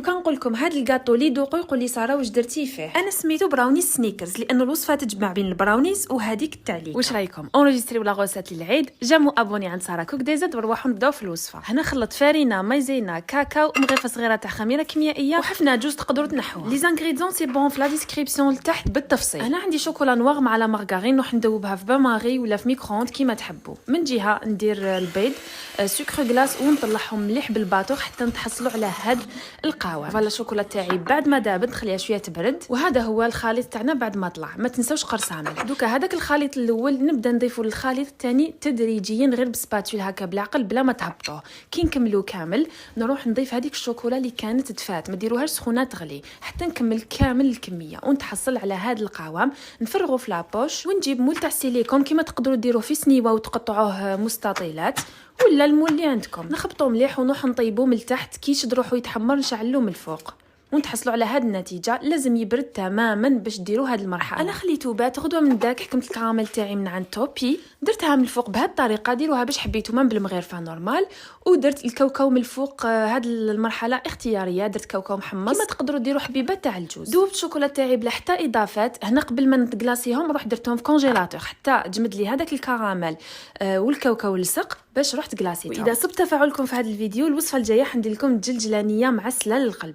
كنقول لكم هذا الكاطو اللي دوقوا يقول لي ساره واش درتي فيه. انا سميتو براونيز سنيكرز لان الوصفه تجمع بين البراونيز وهذيك التالي. واش رايكم اونجستريو لا غوسات للعيد؟ جامو ابوني عند ساره كوك ديزاد ونروحوا نبداو في الوصفه. هنا خلط فارينه مايزينا كاكاو مغرفه صغيره تاع خميره كيميائيه وحفنه جوز تقدروا تنحوها. لي زانغريديون سي بون في لا ديسكريبسيون لتحت بالتفصيل. انا عندي شوكولا نوار مع لا مارغارين نروح ندوبها في باماري ولا في ميكرووند كيما تحبوا. من جهه ندير البيض سكر غلاس ونطلعهم مليح بالباطور حتى نتحصلوا على هاد القوام. فوالا الشوكولا تاعي بعد ما دابت نخليها شويه تبرد، وهذا هو الخليط تاعنا بعد ما طلع. ما تنساوش قرصانه. دوكا هذاك الخليط الاول نبدا نضيفوا للخليط الثاني تدريجيا غير بسباتول هكا بالعقل بلا ما تهبطوه. كي نكملوا كامل نروح نضيف هذيك الشوكولا اللي كانت دفات، ما ديروهاش سخونه تغلي حتى نكمل كامل الكميه ونتحصل على هذا القوام. نفرغوا في لابوش ونجيب مول تاع سيليكون كيما تقدروا ديروه في سنيوه وتقطعوه مستطيلات ولا المول اللي عندكم. نخبطوه مليح ونروح نطيبوه من التحت كي يشد روحو يتحمر نشعلوه من الفوق ونتحصلوا على هذه النتيجه. لازم يبرد تماما باش ديروا هذه المرحله. انا خليته بات غدوه من داك حكمت الكراميل تاعي من عند توبي درتها من الفوق بهذه الطريقه. ديروها باش حبيتو من بالمغرفه نورمال. ودرت الكاوكاو من الفوق. هذه المرحله اختياريه. درت كاوكاو محمص كما تقدروا ديروا حبيبات تاع الجوز. دوبت الشوكولا تاعي بلا حتى اضافات. هنا قبل ما نطغلاصيهم روح درتهم في كونجيلاتور حتى جمد لي هذاك الكراميل والكاوكاو لصق باش رحت كلاصيتهم. واذا صب تفاعلكم في هذا الفيديو الوصفه الجايه حندير لكم الجلجلانيه معسله للقلب.